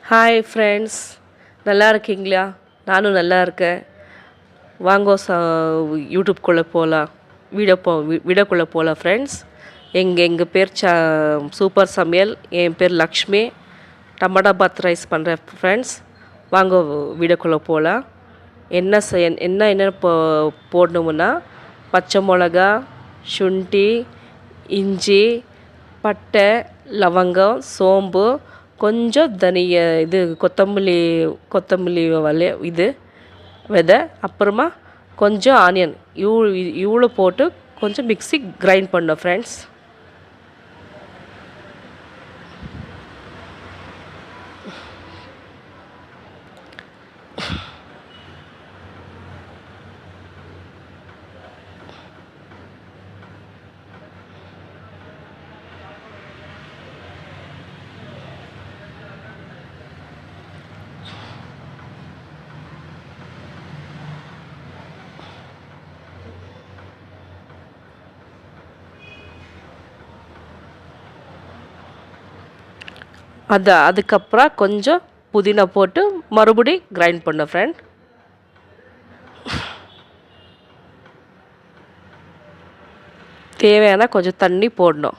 Hi friends, நல்லா இருக்கீங்களா? நானும் நல்லா இருக்கேன். வாங்கோ யூடியூப்குள்ளே போகலாம், வீடியோக்குள்ளே போகலாம் ஃப்ரெண்ட்ஸ். எங்கள் பேர் சூப்பர் சமையல். என் பேர் லக்ஷ்மி. டமாட்டா பாத் ரைஸ் பண்ணுறேன் ஃப்ரெண்ட்ஸ். வாங்கோ வீடியோக்குள்ளே போகலாம். என்ன போடணுமுன்னா, பச்சை மிளகா, சுண்டி, இஞ்சி, பட்டை, லவங்கம், சோம்பு, கொஞ்சம் தனியா கொத்தமல்லி விதை, அப்புறமா கொஞ்சம் ஆனியன், இவ்வளோ போட்டு கொஞ்சம் மிக்ஸி கிரைண்ட் பண்ணோம் ஃப்ரெண்ட்ஸ். அதுக்கப்புறம் கொஞ்சம் புதினா போட்டு மறுபடி கிரைண்ட் பண்ணோம் ஃப்ரெண்ட். தேவையான கொஞ்சம் தண்ணி போடணும்.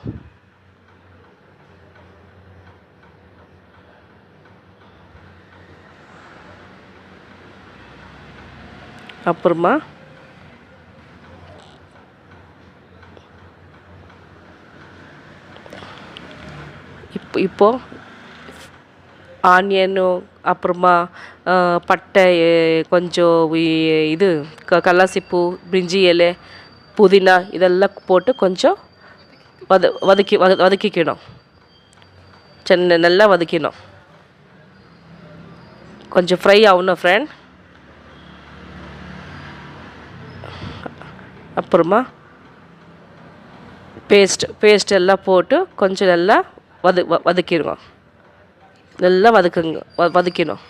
அப்புறமா இப்போ ஆனியனும், அப்புறமா பட்டை, கொஞ்சம் கல்லாசிப்பூ, பிரிஞ்சி இலை, புதினா இதெல்லாம் போட்டு கொஞ்சம் வதக்கிக்கணும். நல்லா வதக்கணும். கொஞ்சம் ஃப்ரை ஆகணும் ஃப்ரெண்ட். அப்புறமா பேஸ்ட் எல்லாம் போட்டு கொஞ்சம் நல்லா வதக்கிடுவோம். நல்லா வதக்கணும்.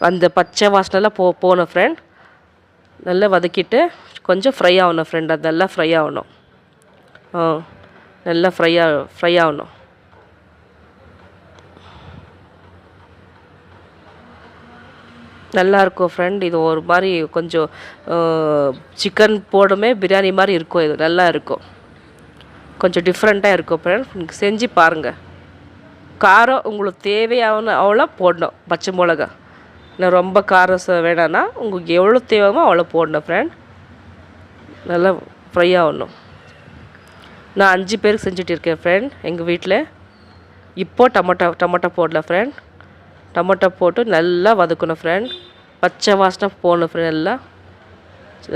அந்த பச்சை வாசனைலாம் போகணும் ஃப்ரெண்ட். நல்லா வதக்கிட்டு கொஞ்சம் ஃப்ரை ஆகணும் ஃப்ரெண்ட். அது நல்லா ஃப்ரை ஆகணும். நல்லா ஃப்ரை ஆகணும். நல்லாயிருக்கும் ஃப்ரெண்ட். இது ஒரு மாதிரி கொஞ்சம் சிக்கன் போடுமே பிரியாணி மாதிரி இருக்கும். இது நல்லா இருக்கும். கொஞ்சம் டிஃப்ரெண்ட்டாக இருக்கும் ஃப்ரெண்ட். செஞ்சு பாருங்கள். காரம் உங்களுக்கு தேவையான அவ்வளோ போடணும். பச்சை மிளகா நான் ரொம்ப காரம் வேணான்னா உங்களுக்கு எவ்வளோ தேவையோ அவ்வளோ போடணும் ஃப்ரெண்ட். நல்லா ஃப்ரை ஆகணும். நான் 5 பேருக்கு செஞ்சுட்டு இருக்கேன் ஃப்ரெண்ட் எங்கள் வீட்டில். இப்போது டமாட்டோ போடல ஃப்ரெண்ட். டமாட்டோ போட்டு நல்லா வதக்கணும் ஃப்ரெண்ட். பச்சை வாசனை போகணும் ஃப்ரெண்ட்.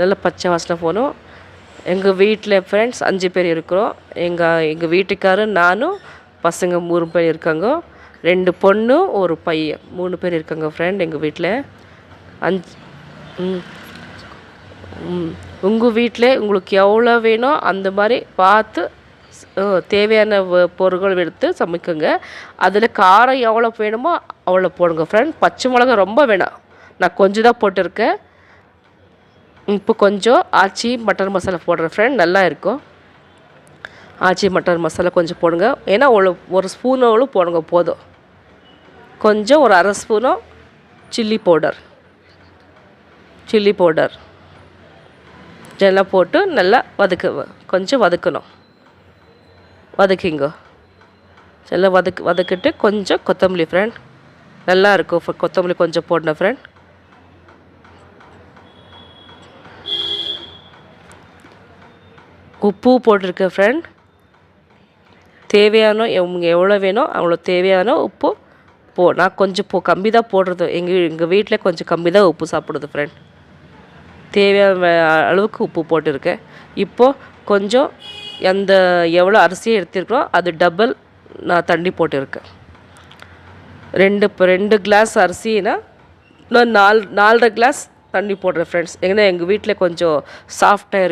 நல்லா பச்சை வாசனை போகணும். எங்கள் வீட்டில் ஃப்ரெண்ட்ஸ் 5 பேர் இருக்கிறோம். எங்கள் வீட்டுக்காரர், நானும், பசங்க 3 பேர் இருக்காங்க. 2 பொண்ணு, 1 பையன், 3 பேர் இருக்காங்க ஃப்ரெண்ட் எங்கள் வீட்டில். உங்கள் வீட்டில் உங்களுக்கு எவ்வளோ வேணும் அந்த மாதிரி பார்த்து தேவையான பொருட்கள் எடுத்து சமைக்குங்க. அதில் காரம் எவ்வளோ வேணுமோ அவ்வளோ போடுங்க ஃப்ரெண்ட். பச்சை மிளகா ரொம்ப வேணாம். நான் கொஞ்சம் தான் போட்டிருக்கேன். இப்போ கொஞ்சம் ஆச்சி மட்டன் மசாலா போடுறேன் ஃப்ரெண்ட். நல்லா இருக்கும். ஆச்சி மட்டன் மசாலா கொஞ்சம் போடுங்க. ஏன்னா ஒரு ஸ்பூனோடு போடுங்க போதும். கொஞ்சம் ஒரு அரை ஸ்பூனோ சில்லி பவுடர் இதெல்லாம் போட்டு நல்லா கொஞ்சம் வதக்கணும். வதக்கிங்க. நல்லா வதக்கிட்டு கொஞ்சம் கொத்தமல்லி ஃப்ரெண்ட். நல்லா இருக்கும். கொத்தமல்லி கொஞ்சம் போடணும் ஃப்ரெண்ட். உப்பு போட்டிருக்கேன் ஃப்ரெண்ட். தேவையான எவ்வளோ வேணும் அவ்வளோ தேவையான உப்பு நான் கொஞ்சம் கம்மி தான் போடுறது. எங்கள் வீட்டில் கொஞ்சம் கம்மி தான் உப்பு சாப்பிடுது ஃப்ரெண்ட். தேவையான அளவுக்கு உப்பு போட்டிருக்கேன். இப்போது கொஞ்சம் எவ்வளோ அரிசியை எடுத்துருக்கிறோம் அது டபுள் நான் தண்ணி போட்டிருக்கேன். 2 கிளாஸ் அரிசினா நான் 4.5 கிளாஸ் தண்ணி போடுறேன் ஃப்ரெண்ட்ஸ். ஏன்னா எங்கள் வீட்டில் கொஞ்சம் சாஃப்டாக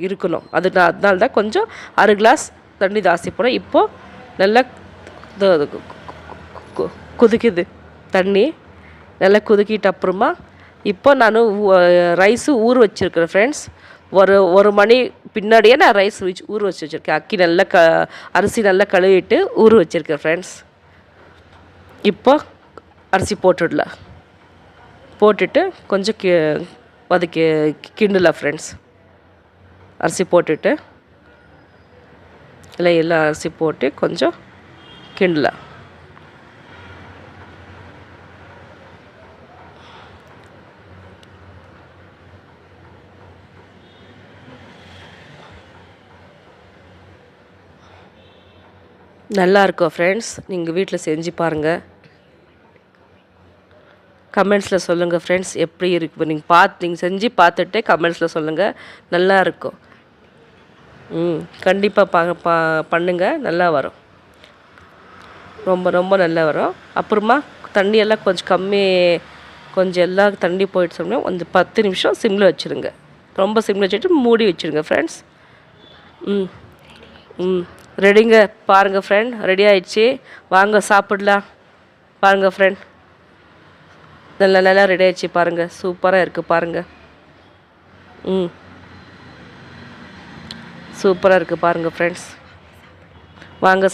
இருக்கணும். அதனால தான் கொஞ்சம் அரை கிளாஸ் தண்ணி ஜாஸ்தி போடுறேன். இப்போது நல்லா கொதிக்குது தண்ணி. நல்லா கொதிக்கிட்ட அப்புறமா இப்போ நான் ரைஸு ஊற வச்சுருக்கிறேன் ஃப்ரெண்ட்ஸ். ஒரு மணி பின்னாடியே நான் ரைஸ் ஊற வச்சுருக்கேன். அரிசி நல்லா கழுவிட்டு ஊற வச்சுருக்கேன் ஃப்ரெண்ட்ஸ். இப்போ அரிசி போட்டுடலாம். போட்டுட்டு கொஞ்சம் வதக்கி கிண்டலாம் ஃப்ரெண்ட்ஸ். அரிசி போட்டுட்டு எல்லாம் அரிசி போட்டு கொஞ்சம் கிண்டலாம். நல்லாயிருக்கும் ஃப்ரெண்ட்ஸ். நீங்கள் வீட்டில் செஞ்சு பாருங்கள். கமெண்ட்ஸில் சொல்லுங்கள் ஃப்ரெண்ட்ஸ் எப்படி இருக்குது. நீங்கள் செஞ்சு பார்த்துட்டு கமெண்ட்ஸில் சொல்லுங்கள். நல்லா இருக்கும். கண்டிப்பாக பண்ணுங்கள். நல்லா வரும். ரொம்ப ரொம்ப நல்லா வரும். அப்புறமா தண்ணியெல்லாம் கொஞ்சம் எல்லாம் தண்ணி போயிடுச்சோம்னா கொஞ்சம் 10 நிமிஷம் சிம்மில் வச்சுருங்க. ரொம்ப சிம்மில் வச்சுட்டு மூடி வச்சுருங்க ஃப்ரெண்ட்ஸ். ரெடிங்க. பாருங்கள் ஃப்ரெண்ட், ரெடி ஆயிடுச்சு. வாங்க சாப்பிடலாம். பாருங்கள் ஃப்ரெண்ட், நல்லா ரெடி ஆயிடுச்சு. பாருங்கள், சூப்பராக இருக்குது. பாருங்கள், சூப்பராக இருக்குது. பாருங்கள் ஃப்ரெண்ட்ஸ், வாங்க